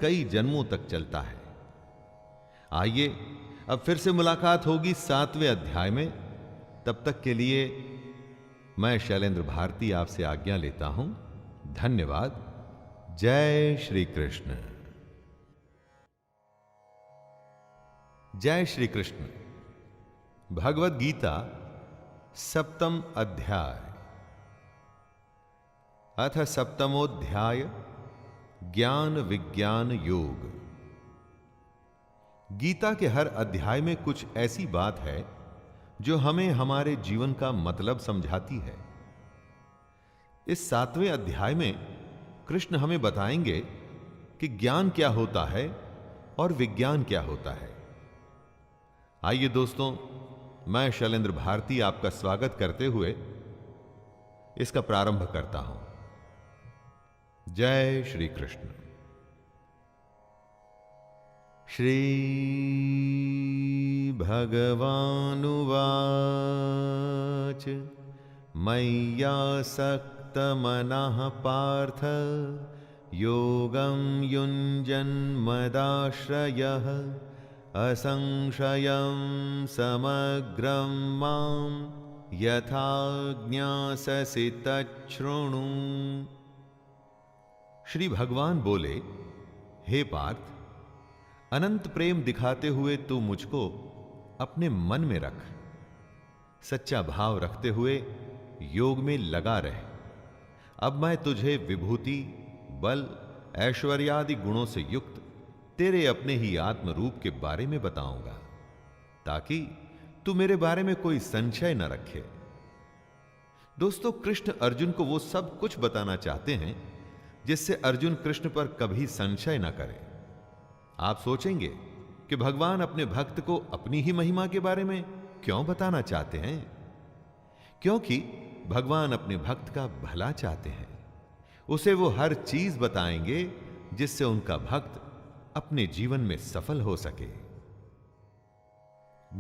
कई जन्मों तक चलता है। आइए अब फिर से मुलाकात होगी 7वें अध्याय में। तब तक के लिए मैं शैलेंद्र भारती आपसे आज्ञा लेता हूं। धन्यवाद। जय श्री कृष्ण। जय श्री कृष्ण। भगवद गीता 7वां अध्याय। अथ 7मोऽध्याय ज्ञान विज्ञान योग। गीता के हर अध्याय में कुछ ऐसी बात है जो हमें हमारे जीवन का मतलब समझाती है। इस 7वें अध्याय में कृष्ण हमें बताएंगे कि ज्ञान क्या होता है और विज्ञान क्या होता है। आइए दोस्तों, मैं शैलेंद्र भारती आपका स्वागत करते हुए इसका प्रारंभ करता हूं। जय श्री कृष्ण। श्री भगवानुवाच मय्यासक्तमनः पार्थ योगं युञ्जन्मदाश्रयः असंशयं समग्रं मां यथा ज्ञास्यसि तच्छृणु। श्री भगवान बोले, हे पार्थ, अनंत प्रेम दिखाते हुए तू मुझको अपने मन में रख। सच्चा भाव रखते हुए योग में लगा रहे। अब मैं तुझे विभूति, बल, ऐश्वर्यादि गुणों से युक्त तेरे अपने ही आत्म रूप के बारे में बताऊंगा, ताकि तू मेरे बारे में कोई संशय न रखे। दोस्तों, कृष्ण अर्जुन को वो सब कुछ बताना चाहते हैं जिससे अर्जुन कृष्ण पर कभी संशय न करे। आप सोचेंगे कि भगवान अपने भक्त को अपनी ही महिमा के बारे में क्यों बताना चाहते हैं? क्योंकि भगवान अपने भक्त का भला चाहते हैं। उसे वो हर चीज बताएंगे जिससे उनका भक्त अपने जीवन में सफल हो सके।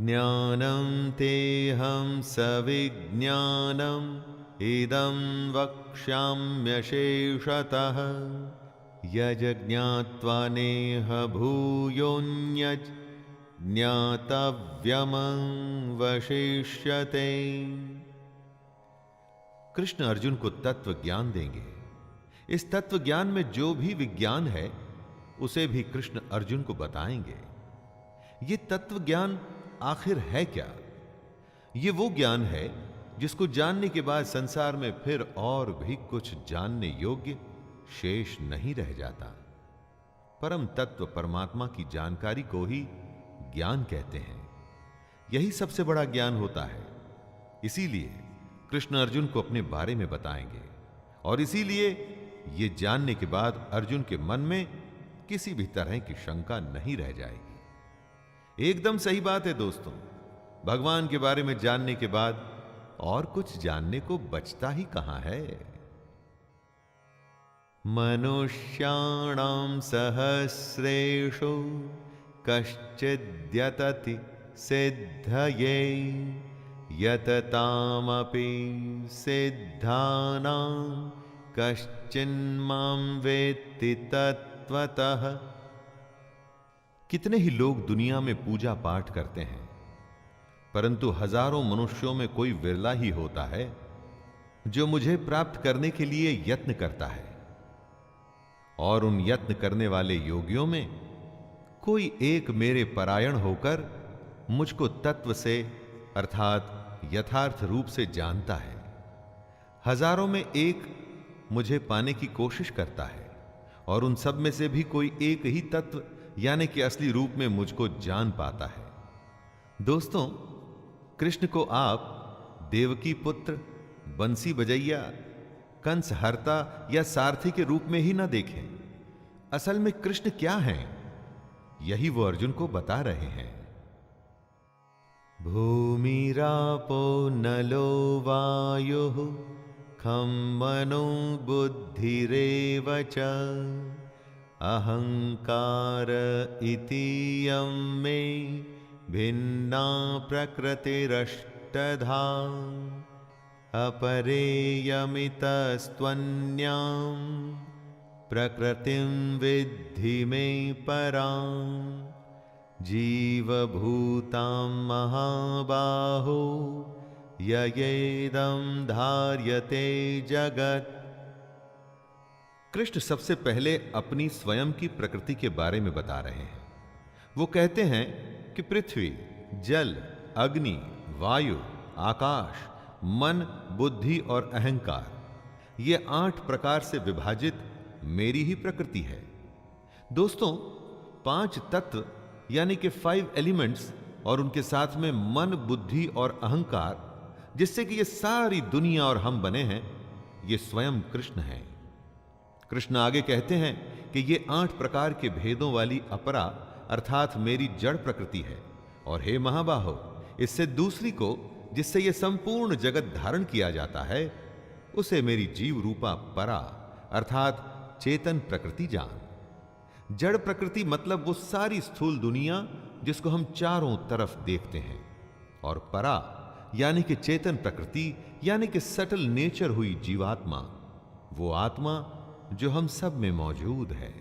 ज्ञानं तेहं सविज्ञानम् इदं वक्ष्याम्यशेषतः यज्ञात्वा नेह भूयोऽन्यत् ज्ञातव्यमवशिष्यते। कृष्ण अर्जुन को तत्व ज्ञान देंगे। इस तत्व ज्ञान में जो भी विज्ञान है उसे भी कृष्ण अर्जुन को बताएंगे। ये तत्व ज्ञान आखिर है क्या? ये वो ज्ञान है जिसको जानने के बाद संसार में फिर और भी कुछ जानने योग्य शेष नहीं रह जाता। परम तत्व परमात्मा की जानकारी को ही ज्ञान कहते हैं। यही सबसे बड़ा ज्ञान होता है। इसीलिए कृष्ण अर्जुन को अपने बारे में बताएंगे और इसीलिए ये जानने के बाद अर्जुन के मन में किसी भी तरह की शंका नहीं रह जाएगी। एकदम सही बात है दोस्तों। भगवान के बारे में जानने के बाद और कुछ जानने को बचता ही कहां है। मनुष्याणां सहस्रेषु कश्चिद्यतति सिद्धये यततामपि सिद्धानां कश्चिन्मां वेत्ति तत्त्वतः। कितने ही लोग दुनिया में पूजा पाठ करते हैं, परंतु हजारों मनुष्यों में कोई विरला ही होता है जो मुझे प्राप्त करने के लिए यत्न करता है। और उन यत्न करने वाले योगियों में कोई एक मेरे परायण होकर मुझको तत्व से अर्थात यथार्थ रूप से जानता है। हजारों में एक मुझे पाने की कोशिश करता है और उन सब में से भी कोई एक ही तत्व यानी कि असली रूप में मुझको जान पाता है। दोस्तों, कृष्ण को आप देवकी पुत्र, बंसी बजैया, कंस हरता या सारथी के रूप में ही ना देखें। असल में कृष्ण क्या हैं, यही वो अर्जुन को बता रहे हैं। भूमिरापो नलो वायुः खं मनो बुद्धिरेव च अहंकार इतीयं मे भिन्ना प्रकृतिरष्टधा अपरेयमितस्त्वन्याम् प्रकृतिं विद्धि मे परां जीवभूतां महाबाहो ययेदं धार्यते जगत्। कृष्ण सबसे पहले अपनी स्वयं की प्रकृति के बारे में बता रहे हैं। वो कहते हैं कि पृथ्वी, जल, अग्नि, वायु, आकाश, मन, बुद्धि और अहंकार, ये 8 प्रकार से विभाजित मेरी ही प्रकृति है। दोस्तों, 5 तत्व यानी कि 5 एलिमेंट्स और उनके साथ में मन, बुद्धि और अहंकार, जिससे कि ये सारी दुनिया और हम बने हैं, ये स्वयं कृष्ण हैं। कृष्ण आगे कहते हैं कि ये 8 प्रकार के भेदों वाली अपरा अर्थात मेरी जड़ प्रकृति है। और हे महाबाहो, इससे दूसरी को, जिससे ये संपूर्ण जगत धारण किया जाता है, उसे मेरी जीव रूपा परा अर्थात चेतन प्रकृति जान। जड़ प्रकृति मतलब वो सारी स्थूल दुनिया जिसको हम चारों तरफ देखते हैं, और परा यानी कि चेतन प्रकृति यानी कि सटल नेचर हुई जीवात्मा, वो आत्मा जो हम सब में मौजूद है।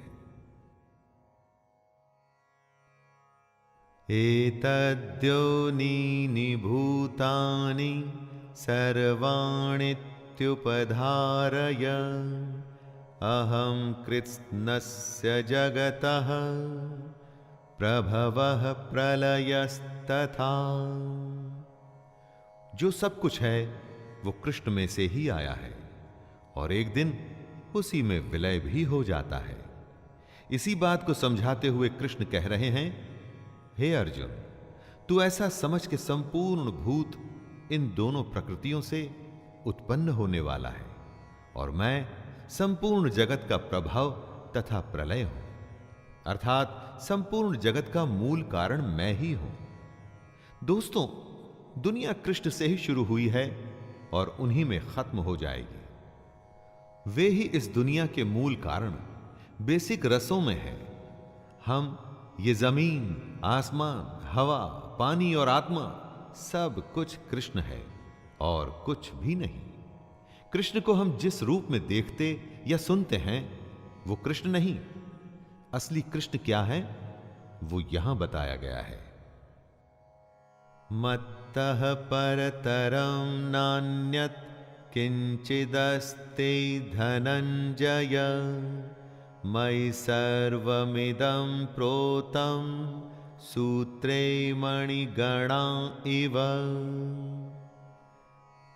एतद्योनीनि भूतानि सर्वाणीत्युपधारय अहं कृत्स्नस्य जगतः प्रभवः प्रलयस्तथा। जो सब कुछ है वो कृष्ण में से ही आया है और एक दिन उसी में विलय भी हो जाता है। इसी बात को समझाते हुए कृष्ण कह रहे हैं, हे अर्जुन, तू ऐसा समझ के संपूर्ण भूत इन दोनों प्रकृतियों से उत्पन्न होने वाला है और मैं संपूर्ण जगत का प्रभाव तथा प्रलय हूं, अर्थात संपूर्ण जगत का मूल कारण मैं ही हूं। दोस्तों, दुनिया कृष्ण से ही शुरू हुई है और उन्हीं में खत्म हो जाएगी। वे ही इस दुनिया के मूल कारण बेसिक रसों में है। हम ये जमीन, आसमान, हवा, पानी और आत्मा सब कुछ कृष्ण है और कुछ भी नहीं। कृष्ण को हम जिस रूप में देखते या सुनते हैं वो कृष्ण नहीं। असली कृष्ण क्या है वो यहां बताया गया है। मत्तः परतरं नान्यत् किंचिदस्ति धनंजय मयि सर्वमिदं प्रोतं सूत्रे मणिगणा इव।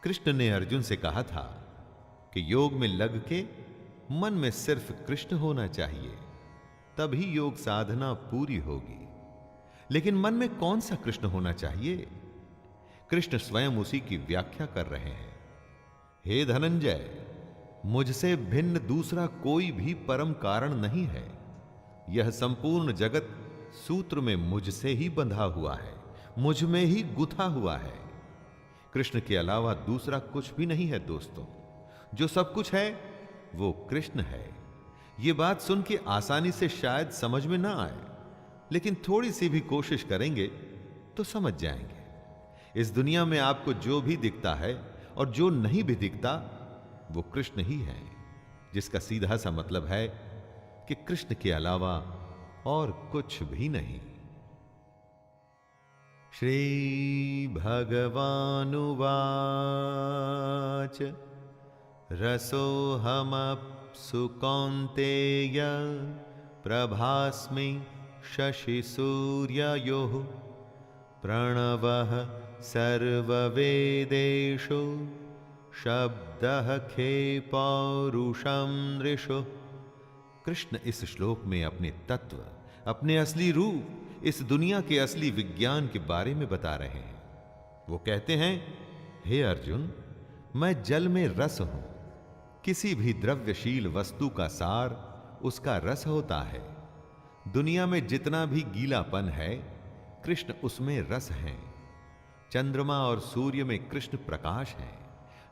कृष्ण ने अर्जुन से कहा था कि योग में लग के मन में सिर्फ कृष्ण होना चाहिए, तभी योग साधना पूरी होगी। लेकिन मन में कौन सा कृष्ण होना चाहिए? कृष्ण स्वयं उसी की व्याख्या कर रहे हैं। हे धनंजय, मुझसे भिन्न दूसरा कोई भी परम कारण नहीं है। यह संपूर्ण जगत सूत्र में मुझसे ही बंधा हुआ है, मुझ में ही गुथा हुआ है। कृष्ण के अलावा दूसरा कुछ भी नहीं है। दोस्तों, जो सब कुछ है वो कृष्ण है। ये बात सुन के आसानी से शायद समझ में ना आए, लेकिन थोड़ी सी भी कोशिश करेंगे तो समझ जाएंगे। इस दुनिया में आपको जो भी दिखता है और जो नहीं भी दिखता वो कृष्ण ही है, जिसका सीधा सा मतलब है कि कृष्ण के अलावा और कुछ भी नहीं। श्री भगवानुवाच रसोऽहमप्सु कौन्तेय प्रभास्मि शशिसूर्ययोः प्रणवः सर्ववेदेषु शब्दः खे पौरुषं नृषु। कृष्ण इस श्लोक में अपने तत्व, अपने असली रूप, इस दुनिया के असली विज्ञान के बारे में बता रहे हैं। वो कहते हैं, हे अर्जुन, मैं जल में रस हूं। किसी भी द्रव्यशील वस्तु का सार उसका रस होता है। दुनिया में जितना भी गीलापन है, कृष्ण उसमें रस है। चंद्रमा और सूर्य में कृष्ण प्रकाश है।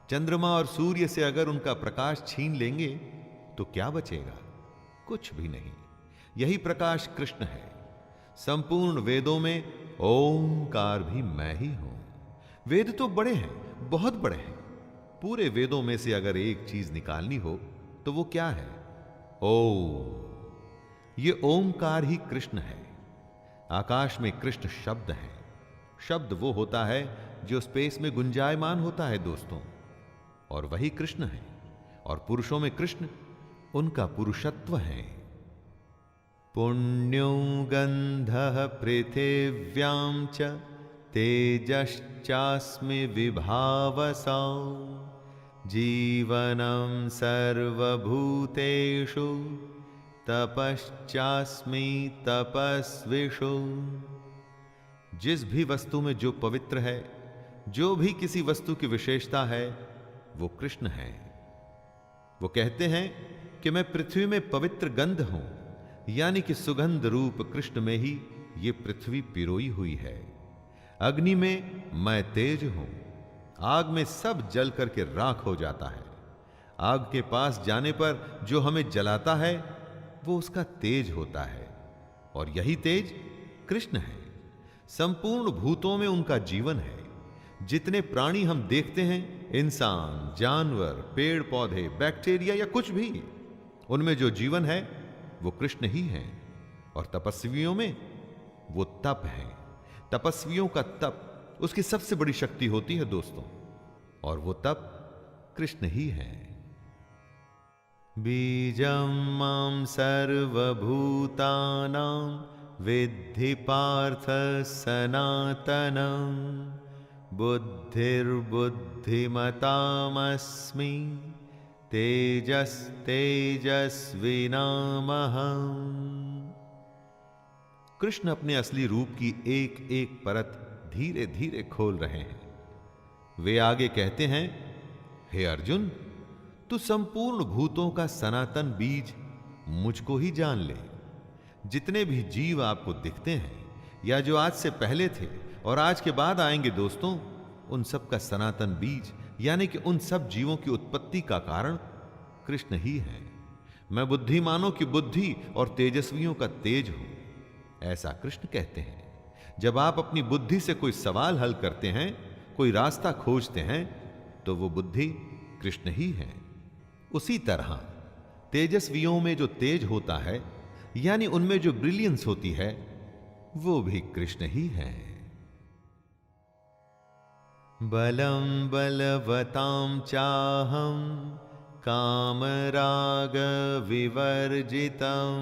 चंद्रमा और सूर्य से अगर उनका प्रकाश छीन लेंगे तो क्या बचेगा? कुछ भी नहीं। यही प्रकाश कृष्ण है। संपूर्ण वेदों में ओंकार भी मैं ही हूं। वेद तो बड़े हैं, बहुत बड़े हैं। पूरे वेदों में से अगर एक चीज निकालनी हो तो वो क्या है? ओ, ये ओमकार ही कृष्ण है। आकाश में कृष्ण शब्द है। शब्द वो होता है जो स्पेस में गुंजायमान होता है दोस्तों, और वही कृष्ण है। और पुरुषों में कृष्ण उनका पुरुषत्व है। पुण्यो गंधः पृथिव्यां च तेजश्चास्मि विभावसौ जीवनं सर्वभूतेषु तपश्चास्मि तपस्विषु। जिस भी वस्तु में जो पवित्र है, जो भी किसी वस्तु की विशेषता है, वो कृष्ण है। वो कहते हैं कि मैं पृथ्वी में पवित्र गंध हूं, यानी कि सुगंध रूप कृष्ण में ही ये पृथ्वी पिरोई हुई है। अग्नि में मैं तेज हूं, आग में सब जल करके राख हो जाता है। आग के पास जाने पर जो हमें जलाता है वो उसका तेज होता है, और यही तेज कृष्ण है। संपूर्ण भूतों में उनका जीवन है। जितने प्राणी हम देखते हैं, इंसान, जानवर, पेड़ पौधे, बैक्टीरिया या कुछ भी, उनमें जो जीवन है वो कृष्ण ही है। और तपस्वियों में वो तप है। तपस्वियों का तप उसकी सबसे बड़ी शक्ति होती है दोस्तों, और वो तप कृष्ण ही है। बीजं मां सर्वभूतानां विद्धि पार्थ सनातनं बुद्धिर्बुद्धिमतामस्मि तेजस्तेजस्विनामहम्। कृष्ण अपने असली रूप की एक एक परत धीरे धीरे खोल रहे हैं। वे आगे कहते हैं, हे अर्जुन, तू संपूर्ण भूतों का सनातन बीज मुझको ही जान ले। जितने भी जीव आपको दिखते हैं, या जो आज से पहले थे और आज के बाद आएंगे दोस्तों, उन सब का सनातन बीज यानी कि उन सब जीवों की उत्पत्ति का कारण कृष्ण ही है। मैं बुद्धिमानों की बुद्धि और तेजस्वियों का तेज हूं, ऐसा कृष्ण कहते हैं। जब आप अपनी बुद्धि से कोई सवाल हल करते हैं, कोई रास्ता खोजते हैं, तो वो बुद्धि कृष्ण ही है। उसी तरह तेजस्वियों में जो तेज होता है, यानी उनमें जो ब्रिलियंस होती है, वो भी कृष्ण ही है। बलं बलवतां चाहं कामराग विवर्जितं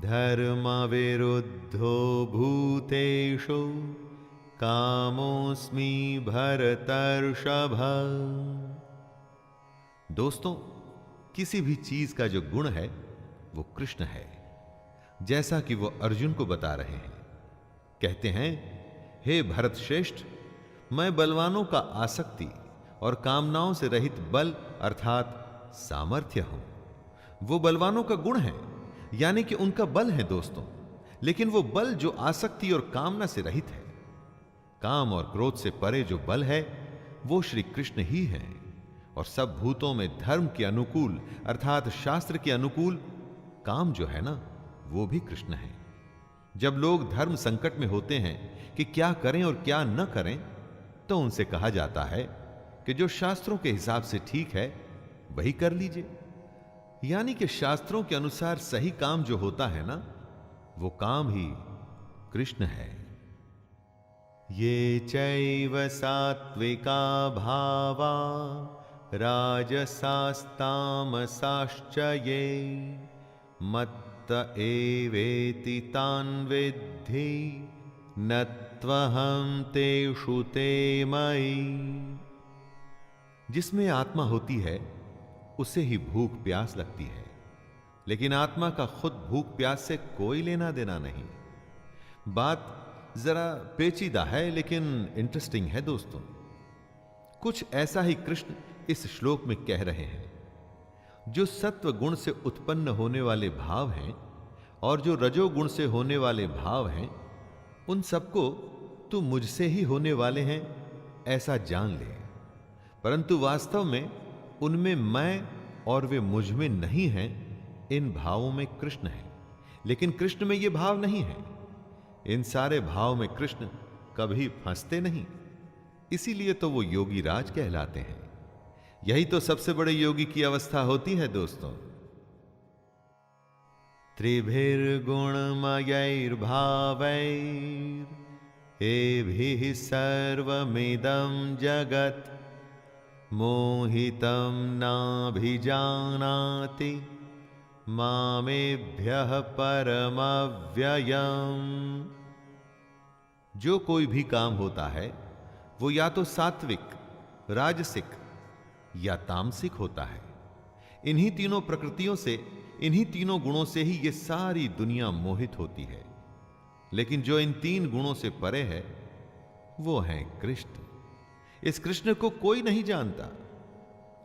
धर्मविरुद्धो भूतेषु कामोऽस्मि भरतर्षभ। दोस्तों, किसी भी चीज का जो गुण है वो कृष्ण है, जैसा कि वो अर्जुन को बता रहे हैं। कहते हैं, हे भरत श्रेष्ठ, मैं बलवानों का आसक्ति और कामनाओं से रहित बल अर्थात सामर्थ्य हूं। वो बलवानों का गुण है, यानी कि उनका बल है दोस्तों, लेकिन वो बल जो आसक्ति और कामना से रहित है। काम और क्रोध से परे जो बल है वो श्री कृष्ण ही है। और सब भूतों में धर्म के अनुकूल अर्थात शास्त्र के अनुकूल काम जो है ना, वो भी कृष्ण है। जब लोग धर्म संकट में होते हैं कि क्या करें और क्या न करें, तो उनसे कहा जाता है कि जो शास्त्रों के हिसाब से ठीक है वही कर लीजिए। यानी कि शास्त्रों के अनुसार सही काम जो होता है ना, वो काम ही कृष्ण है। ये चैव सात्विका भावा राजसास्तामसाश्च ये मत्त एवेति तान् विद्धि न त्वहं तेषु ते मयि। जिसमें आत्मा होती है उसे ही भूख प्यास लगती है, लेकिन आत्मा का खुद भूख प्यास से कोई लेना देना नहीं। बात जरा पेचीदा है लेकिन इंटरेस्टिंग है दोस्तों। कुछ ऐसा ही कृष्ण इस श्लोक में कह रहे हैं। जो सत्व गुण से उत्पन्न होने वाले भाव हैं और जो रजोगुण से होने वाले भाव हैं, उन सबको तू मुझसे ही होने वाले हैं ऐसा जान ले। परंतु वास्तव में उनमें मैं और वे मुझ में नहीं हैं। इन भावों में कृष्ण है, लेकिन कृष्ण में ये भाव नहीं है। इन सारे भाव में कृष्ण कभी फंसते नहीं, इसीलिए तो वो योगी राज कहलाते हैं। यही तो सबसे बड़े योगी की अवस्था होती है दोस्तों। त्रिभिर्गुणमयैर्भावैर् सर्वमिदं जगत् मोहितं नाभिजानाति मामेभ्यः परमव्ययम्। जो कोई भी काम होता है वो या तो सात्विक, राजसिक या तामसिक होता है। इन्हीं तीनों प्रकृतियों से, इन्हीं तीनों गुणों से ही ये सारी दुनिया मोहित होती है। लेकिन जो इन तीन गुणों से परे है वो है कृष्ण। इस कृष्ण को कोई नहीं जानता।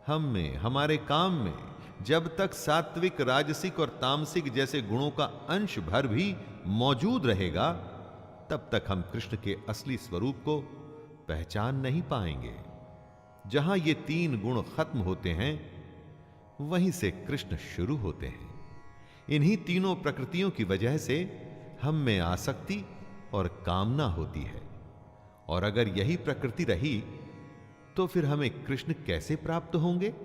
हम में, हमारे काम में जब तक सात्विक, राजसिक और तामसिक जैसे गुणों का अंश भर भी मौजूद रहेगा, तब तक हम कृष्ण के असली स्वरूप को पहचान नहीं पाएंगे। जहां ये तीन गुण खत्म होते हैं वहीं से कृष्ण शुरू होते हैं। इन्हीं तीनों प्रकृतियों की वजह से हम में आसक्ति और कामना होती है। और अगर यही प्रकृति रही तो फिर हमें कृष्ण कैसे प्राप्त होंगे?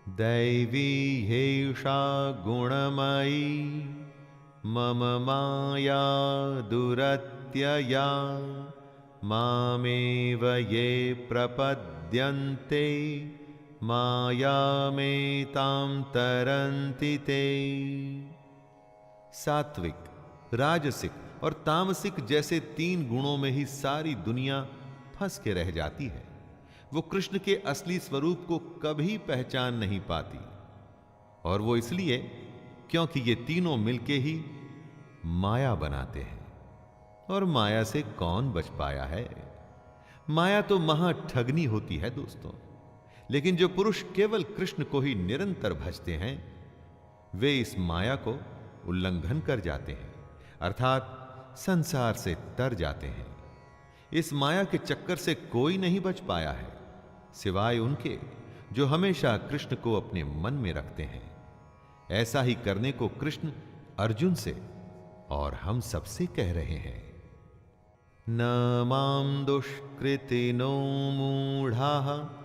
दैवी हेषा गुणमयी मम माया दुरत्यया मामेव ये प्रपद्यन्ते मायामेतां तरन्ति ते। सात्विक, राजसिक और तामसिक जैसे तीन गुणों में ही सारी दुनिया फंस के रह जाती है। वो कृष्ण के असली स्वरूप को कभी पहचान नहीं पाती। और वो इसलिए क्योंकि ये तीनों मिलके ही माया बनाते हैं। और माया से कौन बच पाया है? माया तो महा ठगनी होती है दोस्तों। लेकिन जो पुरुष केवल कृष्ण को ही निरंतर भजते हैं वे इस माया को उल्लंघन कर जाते हैं, अर्थात संसार से तर जाते हैं। इस माया के चक्कर से कोई नहीं बच पाया है सिवाय उनके जो हमेशा कृष्ण को अपने मन में रखते हैं। ऐसा ही करने को कृष्ण अर्जुन से और हम सबसे कह रहे हैं। न मां दुष्कृतिनो मूढ़ाः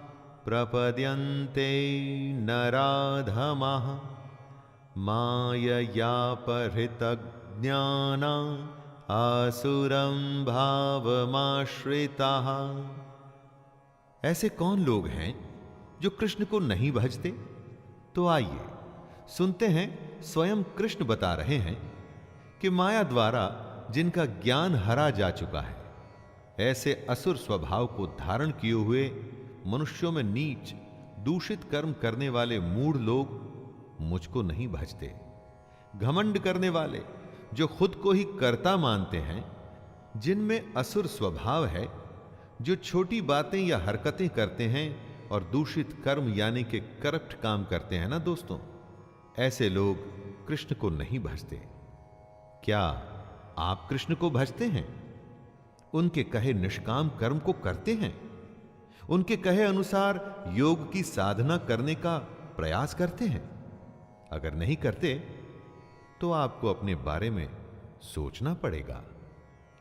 प्रपद्यन्ते नराधमाः माययापहृतज्ञाना आसुरं भावमाश्रिताः। ऐसे कौन लोग हैं जो कृष्ण को नहीं भजते? तो आइए सुनते हैं, स्वयं कृष्ण बता रहे हैं कि माया द्वारा जिनका ज्ञान हरा जा चुका है, ऐसे असुर स्वभाव को धारण किए हुए मनुष्यों में नीच, दूषित कर्म करने वाले मूढ़ लोग मुझको नहीं भजते। घमंड करने वाले जो खुद को ही कर्ता मानते हैं, जिनमें असुर स्वभाव है, जो छोटी बातें या हरकतें करते हैं और दूषित कर्म यानी के करप्ट काम करते हैं ना दोस्तों, ऐसे लोग कृष्ण को नहीं भजते। क्या आप कृष्ण को भजते हैं? उनके कहे निष्काम कर्म को करते हैं? उनके कहे अनुसार योग की साधना करने का प्रयास करते हैं? अगर नहीं करते तो आपको अपने बारे में सोचना पड़ेगा।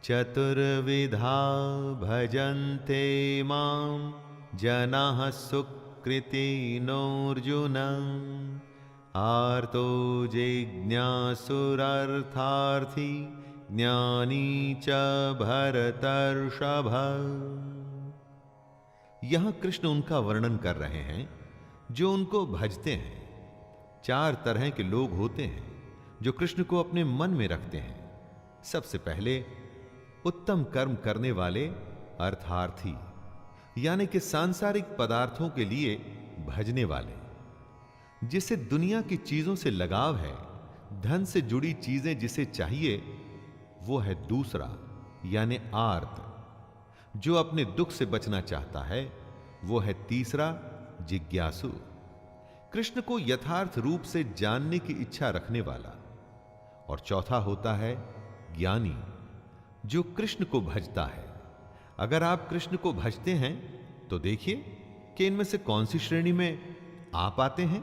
चतुर्विधा भजन्ते मां जनाः सुकृतिनोऽर्जुन आर्तो जिज्ञासुरर्थार्थी ज्ञानी च भरतर्षभ। यहां कृष्ण उनका वर्णन कर रहे हैं जो उनको भजते हैं। चार तरह के लोग होते हैं जो कृष्ण को अपने मन में रखते हैं। सबसे पहले उत्तम कर्म करने वाले अर्थार्थी, यानी कि सांसारिक पदार्थों के लिए भजने वाले। जिसे दुनिया की चीजों से लगाव है, धन से जुड़ी चीजें जिसे चाहिए, वो है दूसरा यानी आर्त। जो अपने दुख से बचना चाहता है वो है तीसरा जिज्ञासु, कृष्ण को यथार्थ रूप से जानने की इच्छा रखने वाला। और चौथा होता है ज्ञानी, जो कृष्ण को भजता है। अगर आप कृष्ण को भजते हैं तो देखिए कि इनमें से कौन सी श्रेणी में आप आते हैं।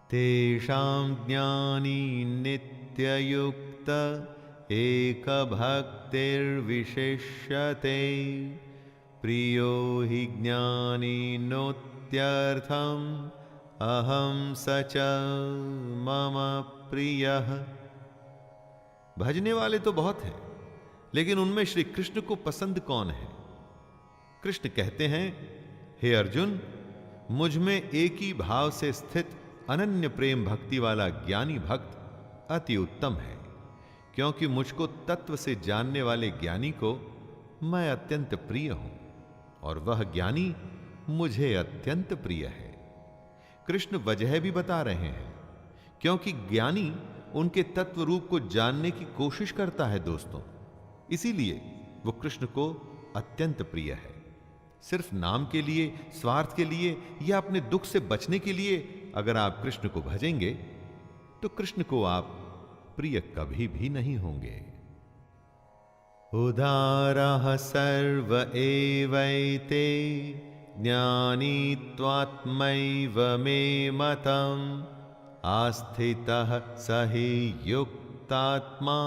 तेषां ज्ञानी नित्ययुक्त एक भक्तिर्विशिष्यते प्रियो हि ज्ञानी नोत्यर्थम अहम सच मम प्रियः। भजने वाले तो बहुत हैं, लेकिन उनमें श्री कृष्ण को पसंद कौन है? कृष्ण कहते हैं, हे अर्जुन, मुझ में एक ही भाव से स्थित अनन्य प्रेम भक्ति वाला ज्ञानी भक्त अति उत्तम है, क्योंकि मुझको तत्व से जानने वाले ज्ञानी को मैं अत्यंत प्रिय हूं और वह ज्ञानी मुझे अत्यंत प्रिय है। कृष्ण वजह भी बता रहे हैं, क्योंकि ज्ञानी उनके तत्व रूप को जानने की कोशिश करता है दोस्तों, इसीलिए वो कृष्ण को अत्यंत प्रिय है। सिर्फ नाम के लिए, स्वार्थ के लिए या अपने दुख से बचने के लिए अगर आप कृष्ण को भजेंगे तो कृष्ण को आप प्रिय कभी भी नहीं होंगे। उदारः सर्व एवैते ज्ञानी त्वात्मैव मे मतम् आस्थितः सहि युक्तात्मा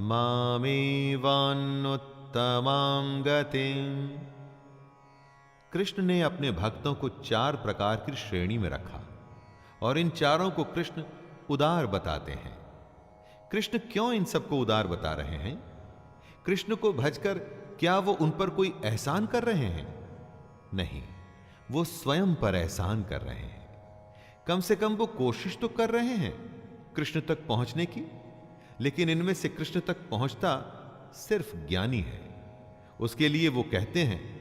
मामेवान्नुत्तमां गतिम्। कृष्ण ने अपने भक्तों को 4 प्रकार की श्रेणी में रखा और इन चारों को कृष्ण उदार बताते हैं। कृष्ण क्यों इन सबको उदार बता रहे हैं? कृष्ण को भजकर क्या वो उन पर कोई एहसान कर रहे हैं? नहीं, वो स्वयं पर एहसान कर रहे हैं। कम से कम वो कोशिश तो कर रहे हैं कृष्ण तक पहुंचने की, लेकिन इनमें से कृष्ण तक पहुंचता सिर्फ ज्ञानी है। उसके लिए वो कहते हैं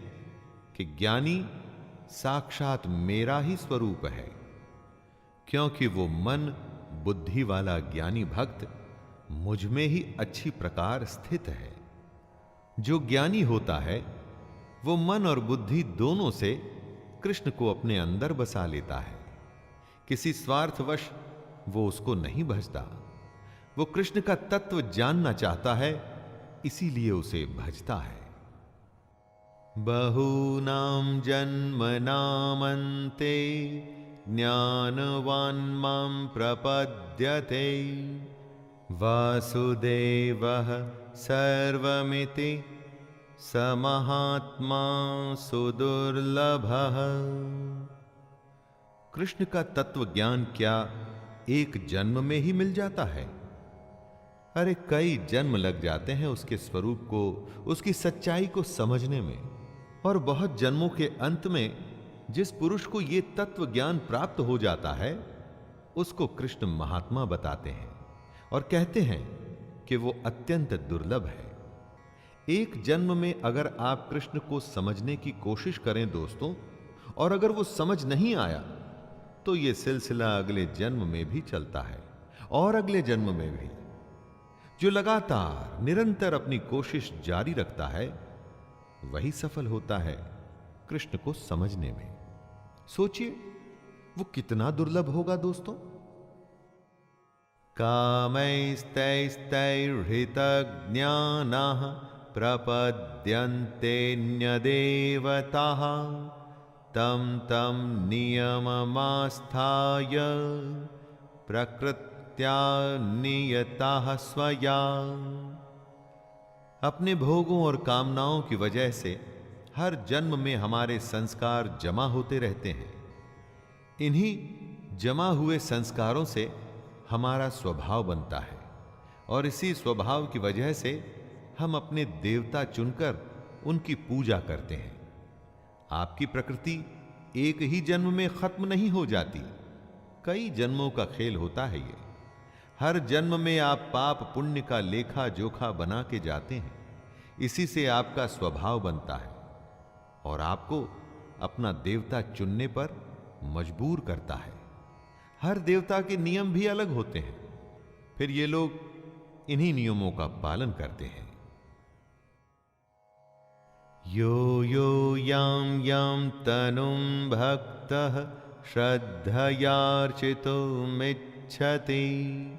कि ज्ञानी साक्षात मेरा ही स्वरूप है, क्योंकि वो मन बुद्धि वाला ज्ञानी भक्त मुझ में ही अच्छी प्रकार स्थित है। जो ज्ञानी होता है वो मन और बुद्धि दोनों से कृष्ण को अपने अंदर बसा लेता है। किसी स्वार्थवश वो उसको नहीं भजता, वो कृष्ण का तत्व जानना चाहता है, इसीलिए उसे भजता है। बहूनां जन्मनामन्ते ज्ञानवान् मां प्रपद्यते वासुदेवः सर्वमिति स महात्मा सुदुर्लभः। कृष्ण का तत्व ज्ञान क्या एक जन्म में ही मिल जाता है? अरे कई जन्म लग जाते हैं उसके स्वरूप को, उसकी सच्चाई को समझने में, और बहुत जन्मों के अंत में जिस पुरुष को यह तत्व ज्ञान प्राप्त हो जाता है उसको कृष्ण महात्मा बताते हैं और कहते हैं कि वो अत्यंत दुर्लभ है। एक जन्म में अगर आप कृष्ण को समझने की कोशिश करें दोस्तों, और अगर वो समझ नहीं आया तो यह सिलसिला अगले जन्म में भी चलता है और अगले जन्म में भी। जो लगातार निरंतर अपनी कोशिश जारी रखता है वही सफल होता है कृष्ण को समझने में। सोचिए वो कितना दुर्लभ होगा दोस्तों। कामैस्तैस्तैर्हृतज्ञानाः प्रपद्यन्तेऽन्यदेवताः तं तं नियममास्थाय प्रकृत्या नियताः स्वया। अपने भोगों और कामनाओं की वजह से हर जन्म में हमारे संस्कार जमा होते रहते हैं। इन्हीं जमा हुए संस्कारों से हमारा स्वभाव बनता है और इसी स्वभाव की वजह से हम अपने देवता चुनकर उनकी पूजा करते हैं। आपकी प्रकृति एक ही जन्म में खत्म नहीं हो जाती, कई जन्मों का खेल होता है ये। हर जन्म में आप पाप पुण्य का लेखा जोखा बना के जाते हैं, इसी से आपका स्वभाव बनता है और आपको अपना देवता चुनने पर मजबूर करता है। हर देवता के नियम भी अलग होते हैं, फिर ये लोग इन्हीं नियमों का पालन करते हैं। यो यो यां यां तनुं भक्तः श्रद्धयार्चितुमिच्छति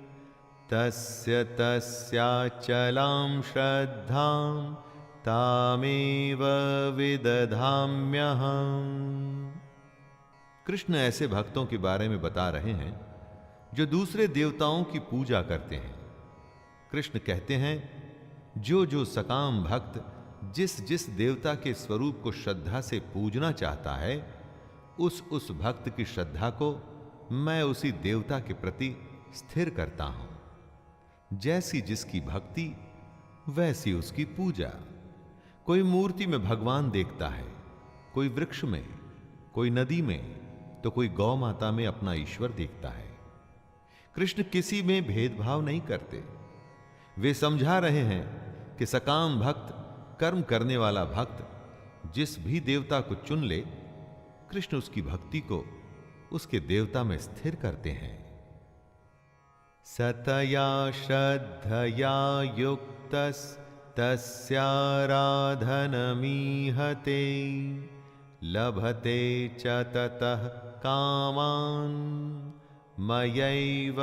तस्य तस्याचलां श्रद्धां तामेव विदधाम्यहम्। कृष्ण ऐसे भक्तों के बारे में बता रहे हैं जो दूसरे देवताओं की पूजा करते हैं। कृष्ण कहते हैं, जो जो सकाम भक्त जिस जिस देवता के स्वरूप को श्रद्धा से पूजना चाहता है उस भक्त की श्रद्धा को मैं उसी देवता के प्रति स्थिर करता हूं। जैसी जिसकी भक्ति वैसी उसकी पूजा। कोई मूर्ति में भगवान देखता है, कोई वृक्ष में, कोई नदी में, तो कोई गौ माता में अपना ईश्वर देखता है। कृष्ण किसी में भेदभाव नहीं करते। वे समझा रहे हैं कि सकाम भक्त, कर्म करने वाला भक्त जिस भी देवता को चुन ले, कृष्ण उसकी भक्ति को उसके देवता में स्थिर करते हैं। सतया श्रद्धया युक्तस् तस्याराधनमीहते लभते च ततः कामान् मयैव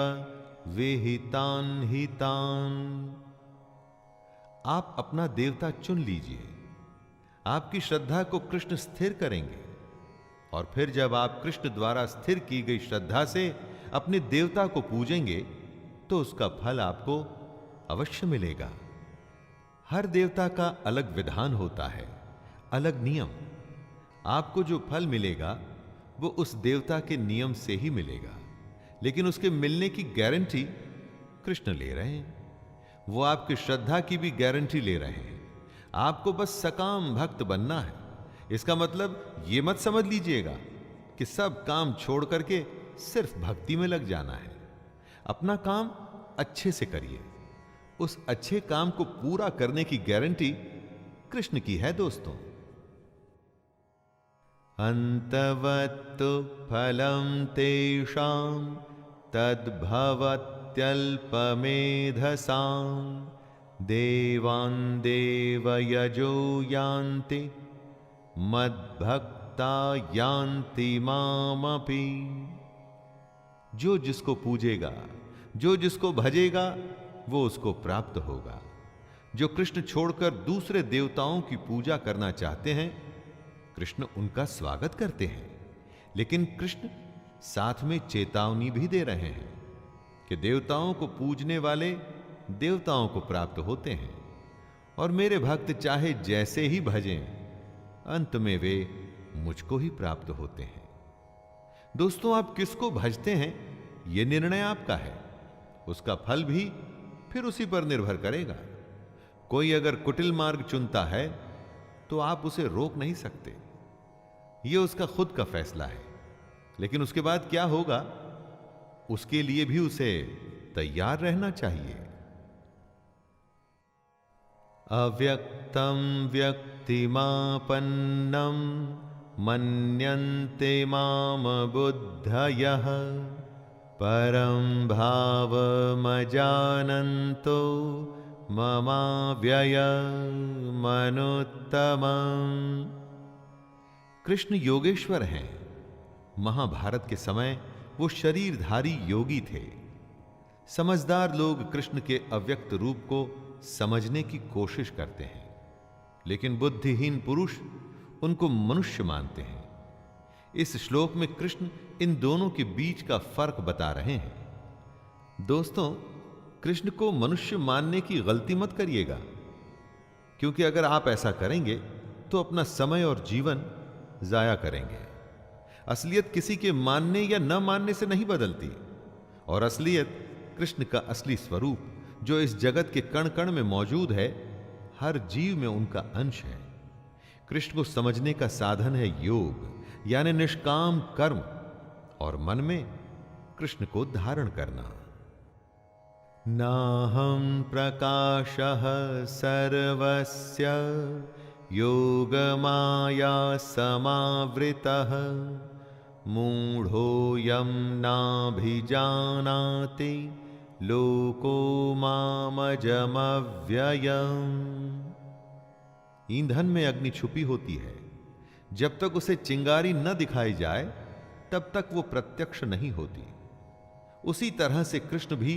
विहितान् हितान्। आप अपना देवता चुन लीजिए। आपकी श्रद्धा को कृष्ण स्थिर करेंगे, और फिर जब आप कृष्ण द्वारा स्थिर की गई श्रद्धा से अपने देवता को पूजेंगे तो उसका फल आपको अवश्य मिलेगा। हर देवता का अलग विधान होता है, अलग नियम। आपको जो फल मिलेगा वो उस देवता के नियम से ही मिलेगा, लेकिन उसके मिलने की गारंटी कृष्ण ले रहे हैं। वो आपकी श्रद्धा की भी गारंटी ले रहे हैं। आपको बस सकाम भक्त बनना है। इसका मतलब ये मत समझ लीजिएगा कि सब काम छोड़ करके सिर्फ भक्ति में लग जाना है। अपना काम अच्छे से करिए। उस अच्छे काम को पूरा करने की गारंटी कृष्ण की है दोस्तों। अंतवत्तु फलम तेषां तद्भवत्यल्पमेधसां देवान् देवयजो यान्ति मद्भक्ता यान्ति मामपि। जो जिसको पूजेगा, जो जिसको भजेगा, वो उसको प्राप्त होगा। जो कृष्ण छोड़कर दूसरे देवताओं की पूजा करना चाहते हैं, कृष्ण उनका स्वागत करते हैं, लेकिन कृष्ण साथ में चेतावनी भी दे रहे हैं कि देवताओं को पूजने वाले देवताओं को प्राप्त होते हैं, और मेरे भक्त चाहे जैसे ही भजें, अंत में वे मुझको ही प्राप्त होते हैं। दोस्तों, आप किसको भजते हैं यह निर्णय आपका है। उसका फल भी फिर उसी पर निर्भर करेगा। कोई अगर कुटिल मार्ग चुनता है तो आप उसे रोक नहीं सकते। यह उसका खुद का फैसला है, लेकिन उसके बाद क्या होगा उसके लिए भी उसे तैयार रहना चाहिए। अव्यक्तम व्यक्तिमापन्नम मन्यन्ते माम बुद्धयः परं भावमजानन्तो ममाव्ययमनुत्तमम्। कृष्ण योगेश्वर हैं। महाभारत के समय वो शरीरधारी योगी थे। समझदार लोग कृष्ण के अव्यक्त रूप को समझने की कोशिश करते हैं, लेकिन बुद्धिहीन पुरुष उनको मनुष्य मानते हैं। इस श्लोक में कृष्ण इन दोनों के बीच का फर्क बता रहे हैं। दोस्तों, कृष्ण को मनुष्य मानने की गलती मत करिएगा, क्योंकि अगर आप ऐसा करेंगे तो अपना समय और जीवन जाया करेंगे। असलियत किसी के मानने या न मानने से नहीं बदलती, और असलियत कृष्ण का असली स्वरूप जो इस जगत के कण कण में मौजूद है, हर जीव में उनका अंश है। कृष्ण को समझने का साधन है योग, यानी निष्काम कर्म, और मन में कृष्ण को धारण करना। नाहं प्रकाशः सर्वस्य योगमाया समावृतः मूढ़ोऽयं नाभिजानाति लोको मामजमव्ययम्। ईंधन में अग्नि छुपी होती है। जब तक उसे चिंगारी न दिखाई जाए तब तक वो प्रत्यक्ष नहीं होती। उसी तरह से कृष्ण भी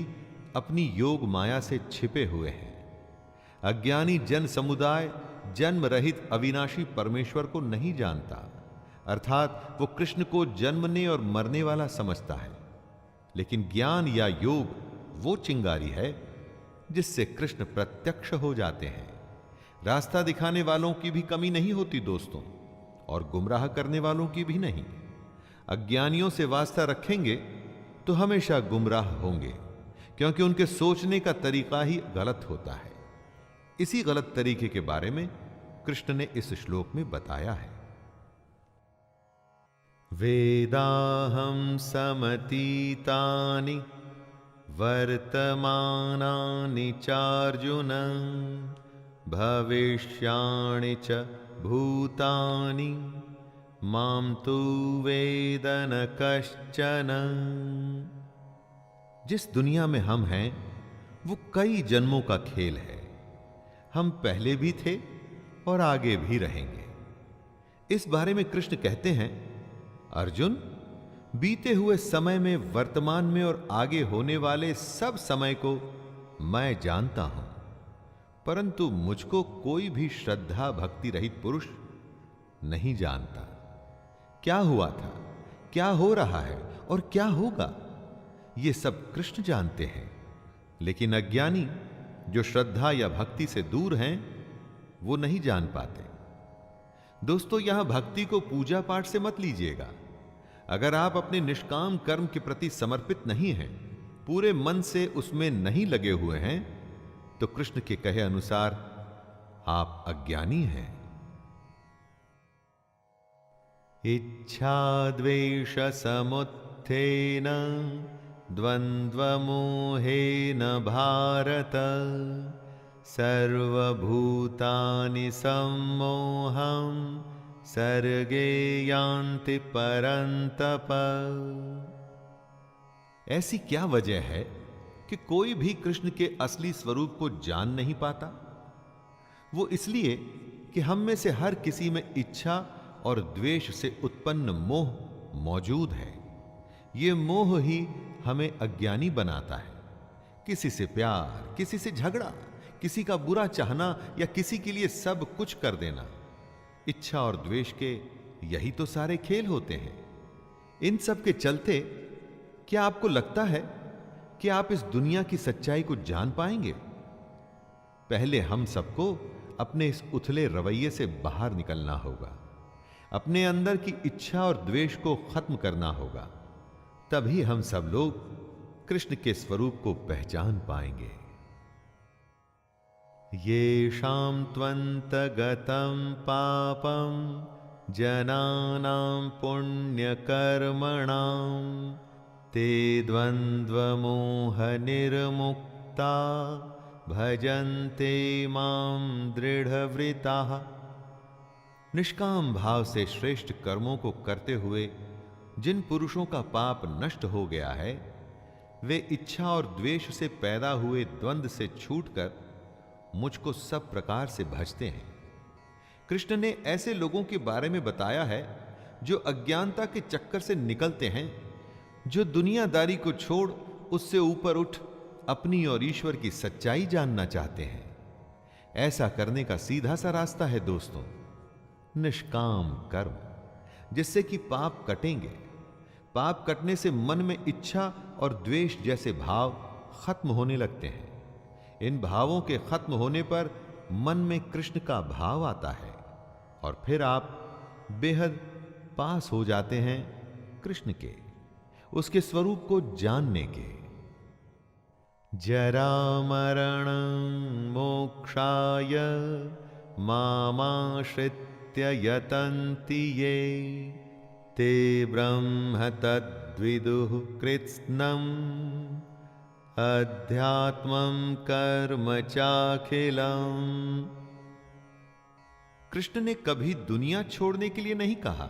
अपनी योग माया से छिपे हुए हैं। अज्ञानी जन समुदाय जन्म रहित अविनाशी परमेश्वर को नहीं जानता, अर्थात वो कृष्ण को जन्मने और मरने वाला समझता है। लेकिन ज्ञान या योग वो चिंगारी है जिससे कृष्ण प्रत्यक्ष हो जाते हैं। रास्ता दिखाने वालों की भी कमी नहीं होती दोस्तों, और गुमराह करने वालों की भी नहीं। अज्ञानियों से वास्ता रखेंगे तो हमेशा गुमराह होंगे, क्योंकि उनके सोचने का तरीका ही गलत होता है। इसी गलत तरीके के बारे में कृष्ण ने इस श्लोक में बताया है। वेदाहं समतीतानि वर्तमानानि चार्जुन भविष्याणि च भूतानि मां तु वेद न कश्चन। जिस दुनिया में हम हैं वो कई जन्मों का खेल है। हम पहले भी थे और आगे भी रहेंगे। इस बारे में कृष्ण कहते हैं, अर्जुन, बीते हुए समय में, वर्तमान में और आगे होने वाले सब समय को मैं जानता हूं, परंतु मुझको कोई भी श्रद्धा भक्ति रहित पुरुष नहीं जानता। क्या हुआ था, क्या हो रहा है और क्या होगा, ये सब कृष्ण जानते हैं। लेकिन अज्ञानी जो श्रद्धा या भक्ति से दूर हैं, वो नहीं जान पाते। दोस्तों, यहां भक्ति को पूजा पाठ से मत लीजिएगा। अगर आप अपने निष्काम कर्म के प्रति समर्पित नहीं हैं, पूरे मन से उसमें नहीं लगे हुए हैं, तो कृष्ण के कहे अनुसार आप अज्ञानी हैं। इच्छा द्वेष समुत्थेन द्वंद्वमोहेन भारत सर्वभूतानि सम्मोहं सर्गे यान्ति परन्तप। ऐसी क्या वजह है कि कोई भी कृष्ण के असली स्वरूप को जान नहीं पाता? वो इसलिए कि हम में से हर किसी में इच्छा और द्वेष से उत्पन्न मोह मौजूद है। ये मोह ही हमें अज्ञानी बनाता है। किसी से प्यार, किसी से झगड़ा, किसी का बुरा चाहना या किसी के लिए सब कुछ कर देना, इच्छा और द्वेष के यही तो सारे खेल होते हैं। इन सब के चलते क्या आपको लगता है कि आप इस दुनिया की सच्चाई को जान पाएंगे? पहले हम सबको अपने इस उथले रवैये से बाहर निकलना होगा। अपने अंदर की इच्छा और द्वेष को खत्म करना होगा। तभी हम सब लोग कृष्ण के स्वरूप को पहचान पाएंगे। येषां त्वन्तगतं पापं जनानां पुण्यकर्मणां ते द्वन्द्वमोहनिर्मुक्ता भजन्ते मां दृढ़व्रताः। निष्काम भाव से श्रेष्ठ कर्मों को करते हुए जिन पुरुषों का पाप नष्ट हो गया है, वे इच्छा और द्वेष से पैदा हुए द्वंद्व से छूटकर मुझको सब प्रकार से भजते हैं। कृष्ण ने ऐसे लोगों के बारे में बताया है जो अज्ञानता के चक्कर से निकलते हैं, जो दुनियादारी को छोड़ उससे ऊपर उठ अपनी और ईश्वर की सच्चाई जानना चाहते हैं। ऐसा करने का सीधा सा रास्ता है दोस्तों, निष्काम कर्म, जिससे कि पाप कटेंगे। पाप कटने से मन में इच्छा और द्वेष जैसे भाव खत्म होने लगते हैं। इन भावों के खत्म होने पर मन में कृष्ण का भाव आता है और फिर आप बेहद पास हो जाते हैं कृष्ण के, उसके स्वरूप को जानने के। जरा मरण मोक्षाय मामाश्रित्य यतन्ति ये ते ब्रह्म तद्विदुः कृत्स्नम् अध्यात्मं कर्म चाखिलम्। कृष्ण ने कभी दुनिया छोड़ने के लिए नहीं कहा।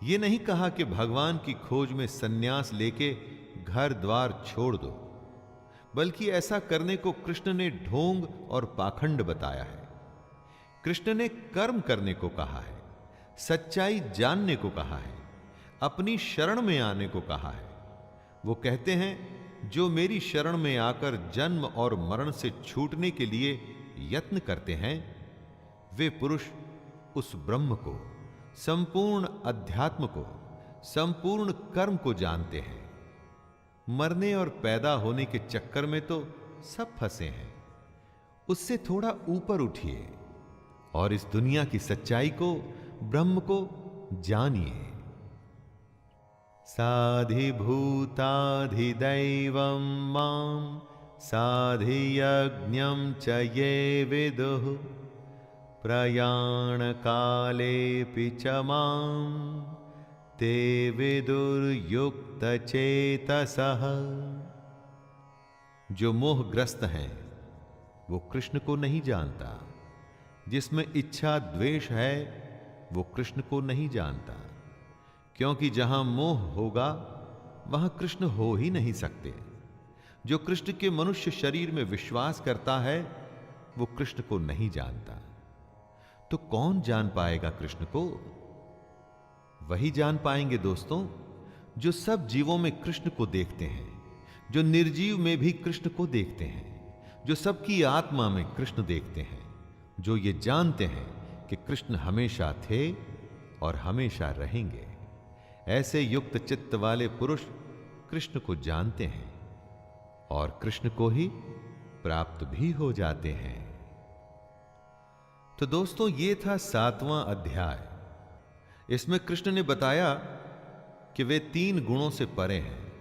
यह नहीं कहा कि भगवान की खोज में सन्यास लेके घर द्वार छोड़ दो, बल्कि ऐसा करने को कृष्ण ने ढोंग और पाखंड बताया है। कृष्ण ने कर्म करने को कहा है, सच्चाई जानने को कहा है, अपनी शरण में आने को कहा है। वो कहते हैं, जो मेरी शरण में आकर जन्म और मरण से छूटने के लिए यत्न करते हैं, वे पुरुष उस ब्रह्म को, संपूर्ण अध्यात्म को, संपूर्ण कर्म को जानते हैं। मरने और पैदा होने के चक्कर में तो सब फंसे हैं। उससे थोड़ा ऊपर उठिए और इस दुनिया की सच्चाई को, ब्रह्म को जानिए। साधिभूताधिदैवं मां साधियज्ञं च ये विदुः प्रयाणकालेऽपि च मां ते विदुर्युक्तचेतसः। जो मोहग्रस्त हैं वो कृष्ण को नहीं जानता, जिसमें इच्छा द्वेष है वो कृष्ण को नहीं जानता, क्योंकि जहां मोह होगा वहां कृष्ण हो ही नहीं सकते। जो कृष्ण के मनुष्य शरीर में विश्वास करता है वो कृष्ण को नहीं जानता। तो कौन जान पाएगा कृष्ण को? वही जान पाएंगे दोस्तों जो सब जीवों में कृष्ण को देखते हैं, जो निर्जीव में भी कृष्ण को देखते हैं, जो सबकी आत्मा में कृष्ण देखते हैं, जो ये जानते हैं कि कृष्ण हमेशा थे और हमेशा रहेंगे। ऐसे युक्त चित्त वाले पुरुष कृष्ण को जानते हैं और कृष्ण को ही प्राप्त भी हो जाते हैं। तो दोस्तों ये था 7वां अध्याय। इसमें कृष्ण ने बताया कि वे 3 गुणों से परे हैं।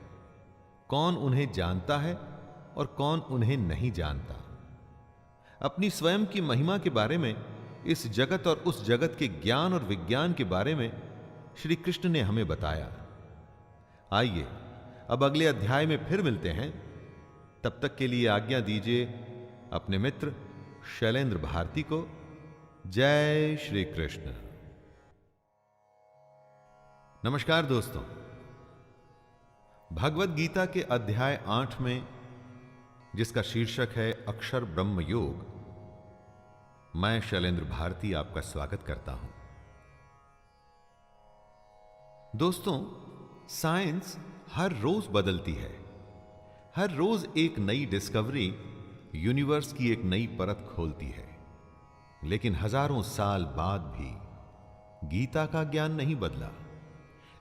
कौन उन्हें जानता है और कौन उन्हें नहीं जानता। अपनी स्वयं की महिमा के बारे में, इस जगत और उस जगत के ज्ञान और विज्ञान के बारे में श्री कृष्ण ने हमें बताया। आइए अब अगले अध्याय में फिर मिलते हैं। तब तक के लिए आज्ञा दीजिए अपने मित्र शैलेंद्र भारती को। जय श्री कृष्ण। नमस्कार दोस्तों, भगवत गीता के अध्याय 8 में, जिसका शीर्षक है अक्षर ब्रह्म योग, मैं शैलेंद्र भारती आपका स्वागत करता हूं। दोस्तों, साइंस हर रोज बदलती है। हर रोज एक नई डिस्कवरी यूनिवर्स की एक नई परत खोलती है। लेकिन हजारों साल बाद भी गीता का ज्ञान नहीं बदला।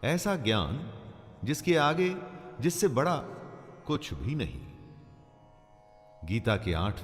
ऐसा ज्ञान जिसके आगे, जिससे बड़ा कुछ भी नहीं। गीता के 8वें